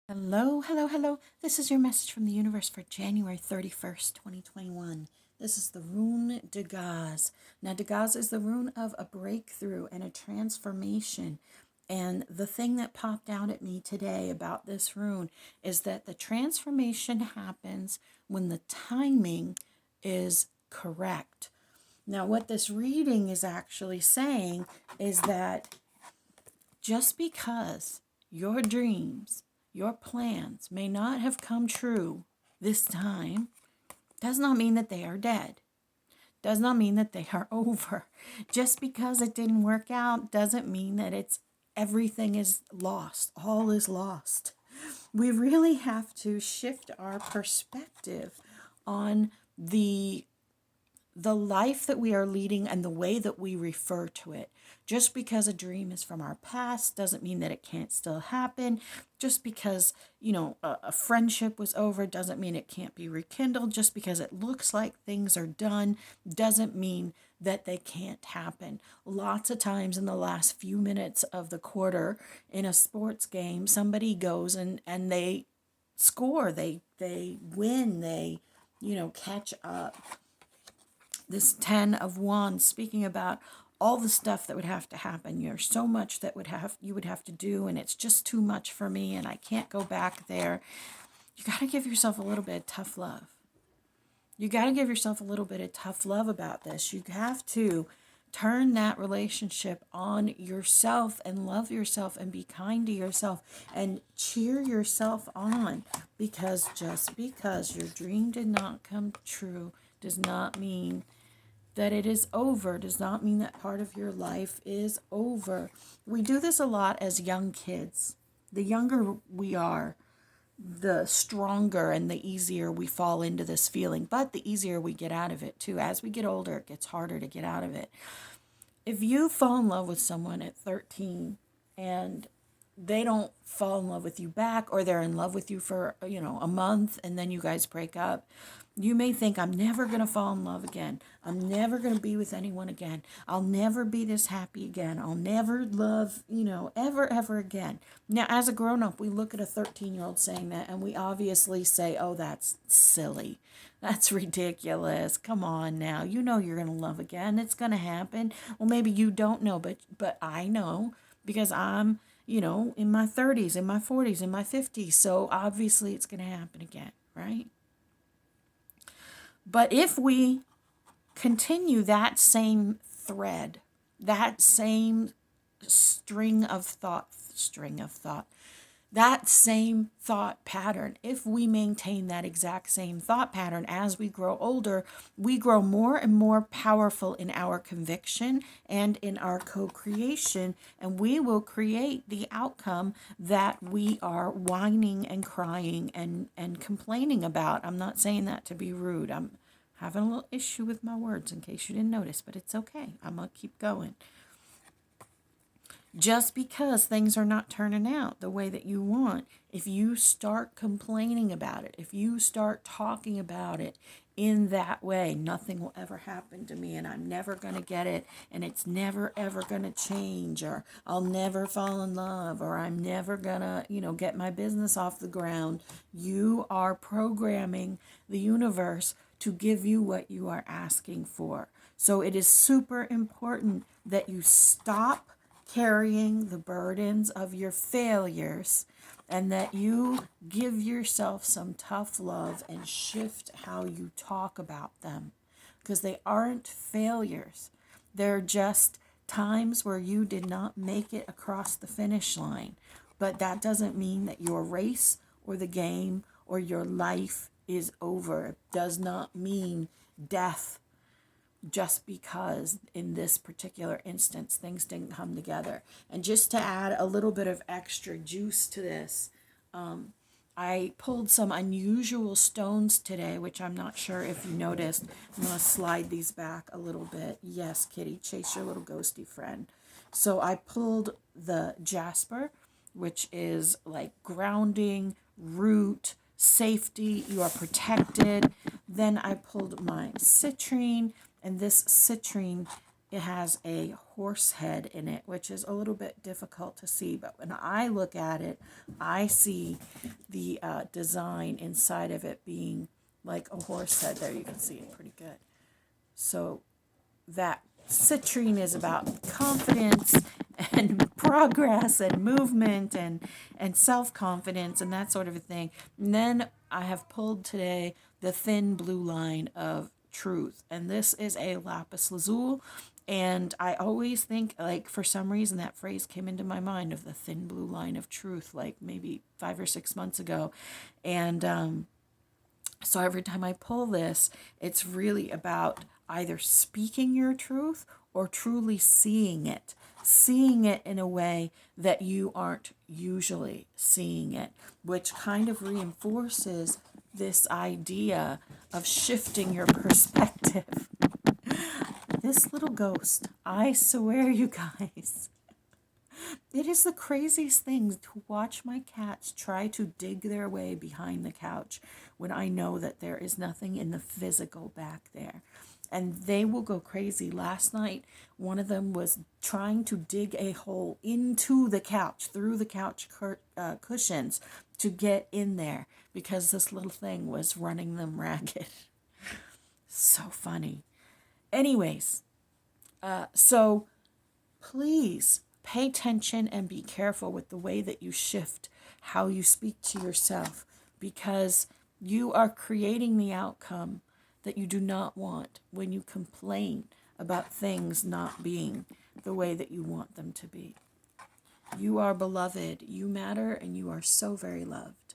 Hello, hello, hello. This is your message from the universe for January 31st, 2021. This is the rune de Gaz. Now, de Gaz is the rune of a breakthrough and a transformation. And the thing that popped out at me today about this rune is that the transformation happens when the timing is correct. Now, what this reading is actually saying is that just because your dreams, your plans may not have come true this time, does not mean that they are dead. Does not mean that they are over. Just because it didn't work out doesn't mean that everything is lost. All is lost. We really have to shift our perspective on the life that we are leading and the way that we refer to it. Just because a dream is from our past doesn't mean that it can't still happen. Just because, a friendship was over doesn't mean it can't be rekindled. Just because it looks like things are done doesn't mean that they can't happen. Lots of times in the last few minutes of the quarter in a sports game, somebody goes and they score, they win, they, catch up. This 10 of Wands, speaking about all the stuff that would have to happen. There's so much that you would have to do, and it's just too much for me, and I can't go back there. You got to give yourself a little bit of tough love. You got to give yourself a little bit of tough love about this. You have to turn that relationship on yourself and love yourself and be kind to yourself and cheer yourself on, because just because your dream did not come true does not mean that it is over, does not mean that part of your life is over. We do this a lot as young kids. The younger we are, the stronger and the easier we fall into this feeling, but the easier we get out of it too. As we get older, it gets harder to get out of it. If you fall in love with someone at 13 and they don't fall in love with you back, or they're in love with you for, a month and then you guys break up, you may think, I'm never going to fall in love again. I'm never going to be with anyone again. I'll never be this happy again. I'll never love, ever again. Now, as a grown-up, we look at a 13-year-old saying that and we obviously say, oh, that's silly. That's ridiculous. Come on now. You know you're going to love again. It's going to happen. Well, maybe you don't know, but I know, because I'm, in my 30s, in my 40s, in my 50s. So obviously it's going to happen again, right? But if we continue that same thread, that same that same thought pattern, if we maintain that exact same thought pattern as we grow older, we grow more and more powerful in our conviction and in our co-creation, and we will create the outcome that we are whining and crying and complaining about. I'm not saying that to be rude. I'm having a little issue with my words, in case you didn't notice, but it's okay. I'm going to keep going. Just because things are not turning out the way that you want, if you start complaining about it, if you start talking about it in that way, nothing will ever happen to me, and I'm never going to get it, and it's never ever going to change, or I'll never fall in love, or I'm never going to, get my business off the ground. You are programming the universe to give you what you are asking for. So it is super important that you stop carrying the burdens of your failures, and that you give yourself some tough love and shift how you talk about them, because they aren't failures. They're just times where you did not make it across the finish line. But that doesn't mean that your race or the game or your life is over. It does not mean death, just because in this particular instance things didn't come together. And just to add a little bit of extra juice to this, I pulled some unusual stones today, which I'm not sure if you noticed. I'm going to slide these back a little bit. Yes, kitty, chase your little ghosty friend. So I pulled the jasper, which is like grounding, root, safety, you are protected. Then I pulled my citrine, and this citrine, it has a horse head in it, which is a little bit difficult to see. But when I look at it, I see the design inside of it being like a horse head. There, you can see it pretty good. So that citrine is about confidence and progress and movement and self-confidence and that sort of a thing. And then I have pulled today the thin blue line of truth. And this is a lapis lazuli. And I always think, like, for some reason that phrase came into my mind of the thin blue line of truth, like maybe 5 or 6 months ago. And so every time I pull this, it's really about either speaking your truth or truly seeing it in a way that you aren't usually seeing it, which kind of reinforces this idea of shifting your perspective. This little ghost, I swear, you guys, it is the craziest thing to watch my cats try to dig their way behind the couch when I know that there is nothing in the physical back there. And they will go crazy. Last night, one of them was trying to dig a hole into the couch, through the couch cushions, to get in there because this little thing was running them ragged. So funny. Anyways, so please pay attention and be careful with the way that you shift how you speak to yourself, because you are creating the outcome that you do not want when you complain about things not being the way that you want them to be. You are beloved, you matter, and you are so very loved.